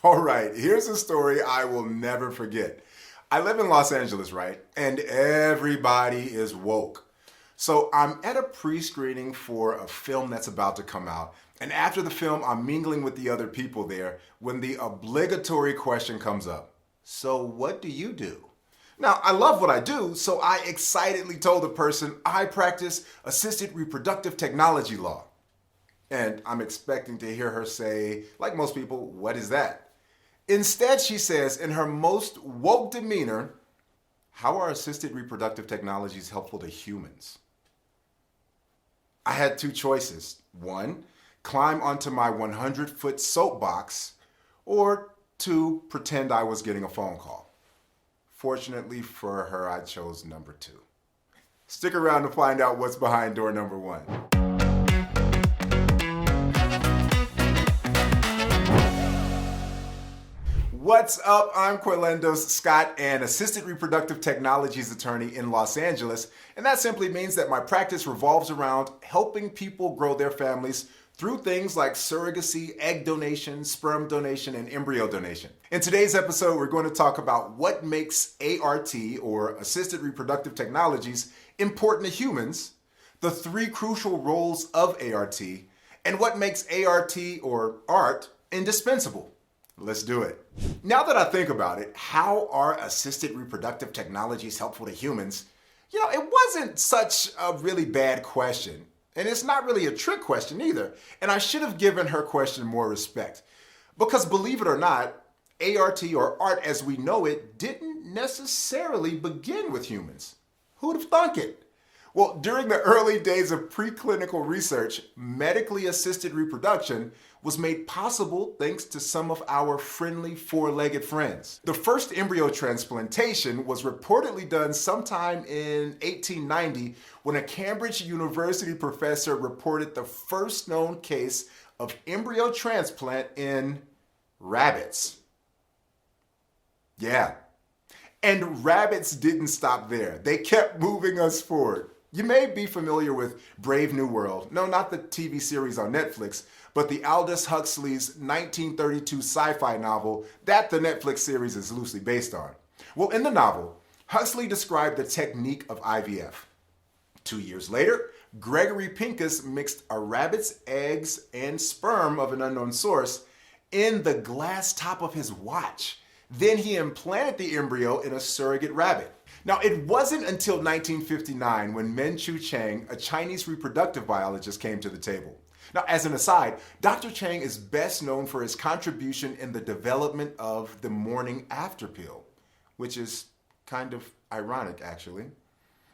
All right, here's a story I will never forget. I live in Los Angeles, right? And everybody is woke. So I'm at a pre-screening for a film that's about to come out. And after the film, I'm mingling with the other people there when the obligatory question comes up. So what do you do? Now, I love what I do, so I excitedly told the person I practice assisted reproductive technology law. And I'm expecting to hear her say, like most people, what is that? Instead, she says in her most woke demeanor, how are assisted reproductive technologies helpful to humans? I had two choices. One, climb onto my 100-foot soapbox, or two, pretend I was getting a phone call. Fortunately for her, I chose number two. Stick around to find out what's behind door number one. What's up? I'm Corlendos Scott, an assisted reproductive technologies attorney in Los Angeles, and that simply means that my practice revolves around helping people grow their families through things like surrogacy, egg donation, sperm donation, and embryo donation. In today's episode, we're going to talk about what makes ART, or assisted reproductive technologies, important to humans, the three crucial roles of ART, and what makes ART, or ART, indispensable. Let's do it. Now that I think about it, how are assisted reproductive technologies helpful to humans? It wasn't such a really bad question. And it's not really a trick question either. And I should have given her question more respect. Because believe it or not, ART, or art as we know it, didn't necessarily begin with humans. Who'd have thunk it? Well, during the early days of preclinical research, medically assisted reproduction was made possible thanks to some of our friendly four-legged friends. The first embryo transplantation was reportedly done sometime in 1890 when a Cambridge University professor reported the first known case of embryo transplant in rabbits. Yeah. And rabbits didn't stop there. They kept moving us forward. You may be familiar with Brave New World. No, not the TV series on Netflix, but the Aldous Huxley's 1932 sci-fi novel that the Netflix series is loosely based on. Well, in the novel, Huxley described the technique of IVF. 2 years later, Gregory Pincus mixed a rabbit's eggs and sperm of an unknown source in the glass top of his watch. Then he implanted the embryo in a surrogate rabbit. Now, it wasn't until 1959 when Menchu Chang, a Chinese reproductive biologist, came to the table. Now, as an aside, Dr. Chang is best known for his contribution in the development of the morning after pill, which is kind of ironic, actually.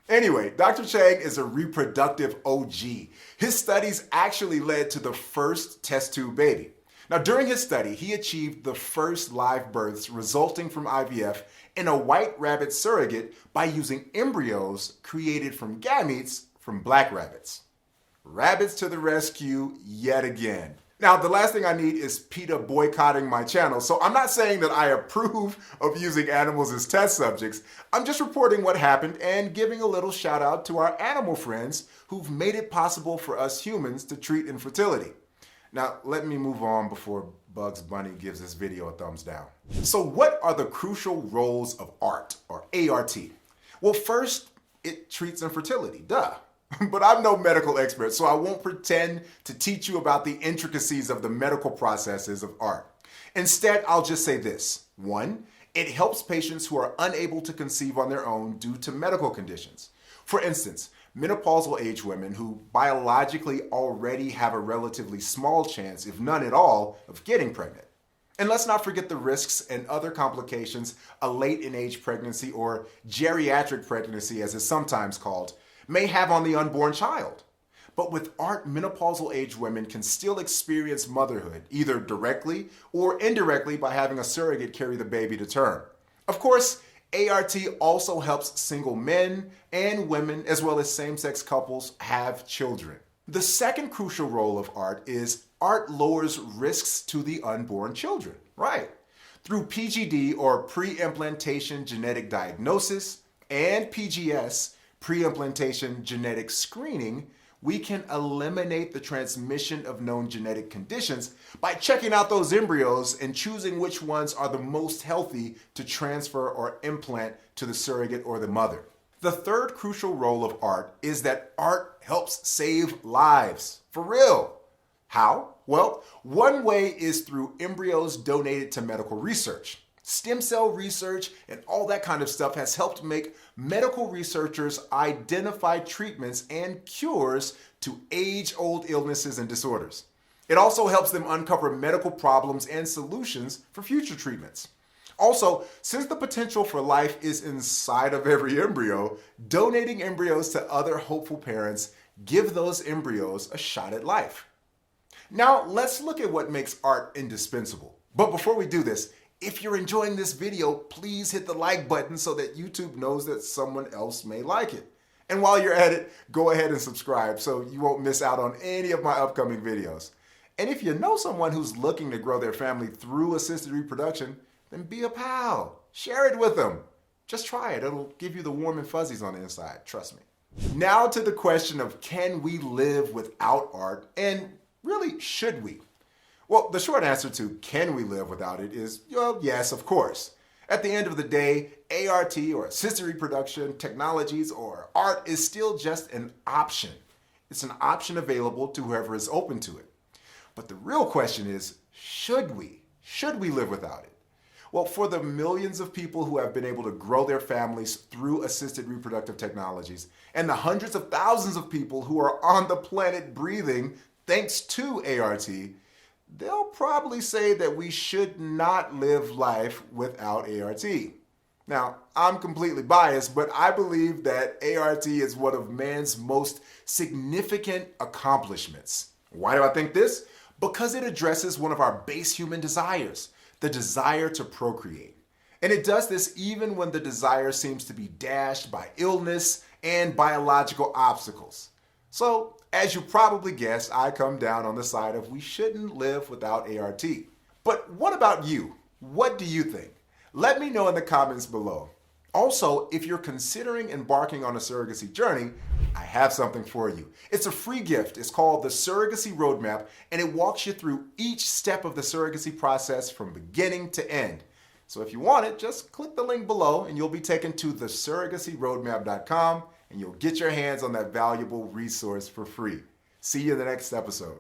Anyway, Dr. Chang is a reproductive OG. His studies actually led to the first test tube baby. Now, during his study, he achieved the first live births resulting from IVF in a white rabbit surrogate by using embryos created from gametes from black rabbits. Rabbits to the rescue yet again. Now, the last thing I need is PETA boycotting my channel, so I'm not saying that I approve of using animals as test subjects. I'm just reporting what happened and giving a little shout out to our animal friends who've made it possible for us humans to treat infertility. Now, let me move on before Bugs Bunny gives this video a thumbs down. So what are the crucial roles of ART, or ART? Well, first, it treats infertility, duh. But I'm no medical expert, so I won't pretend to teach you about the intricacies of the medical processes of ART. Instead, I'll just say this. 1, it helps patients who are unable to conceive on their own due to medical conditions. For instance, menopausal age women who biologically already have a relatively small chance, if none at all, of getting pregnant. And let's not forget the risks and other complications a late in age pregnancy, or geriatric pregnancy as it's sometimes called, may have on the unborn child. But with ART, menopausal age women can still experience motherhood, either directly or indirectly by having a surrogate carry the baby to term. Of course, ART also helps single men and women, as well as same-sex couples, have children. The second crucial role of ART is ART lowers risks to the unborn children. Right. Through PGD, or pre-implantation genetic diagnosis, and PGS, pre-implantation genetic screening, we can eliminate the transmission of known genetic conditions by checking out those embryos and choosing which ones are the most healthy to transfer or implant to the surrogate or the mother. The third crucial role of art is that art helps save lives. For real. How? Well, one way is through embryos donated to medical research. Stem cell research and all that kind of stuff has helped make medical researchers identify treatments and cures to age-old illnesses and disorders. It also helps them uncover medical problems and solutions for future treatments. Also, since the potential for life is inside of every embryo, donating embryos to other hopeful parents give those embryos a shot at life. Now, let's look at what makes art indispensable. But before we do this, if you're enjoying this video, please hit the like button so that YouTube knows that someone else may like it. And while you're at it, go ahead and subscribe so you won't miss out on any of my upcoming videos. And if you know someone who's looking to grow their family through assisted reproduction, then be a pal. Share it with them. Just try it. It'll give you the warm and fuzzies on the inside. Trust me. Now to the question of, can we live without art? And really, should we? Well, the short answer to can we live without it is, well, yes, of course. At the end of the day, ART or assisted reproduction technologies or art is still just an option. It's an option available to whoever is open to it. But the real question is, should we? Should we live without it? Well, for the millions of people who have been able to grow their families through assisted reproductive technologies, and the hundreds of thousands of people who are on the planet breathing thanks to ART, they'll probably say that we should not live life without ART. Now, I'm completely biased, but I believe that ART is one of man's most significant accomplishments. Why do I think this? Because it addresses one of our base human desires, the desire to procreate. And it does this even when the desire seems to be dashed by illness and biological obstacles. So, as you probably guessed, I come down on the side of we shouldn't live without ART. But what about you? What do you think? Let me know in the comments below. Also, if you're considering embarking on a surrogacy journey, I have something for you. It's a free gift. It's called the Surrogacy Roadmap, and it walks you through each step of the surrogacy process from beginning to end. So if you want it, just click the link below and you'll be taken to thesurrogacyroadmap.com and you'll get your hands on that valuable resource for free. See you in the next episode.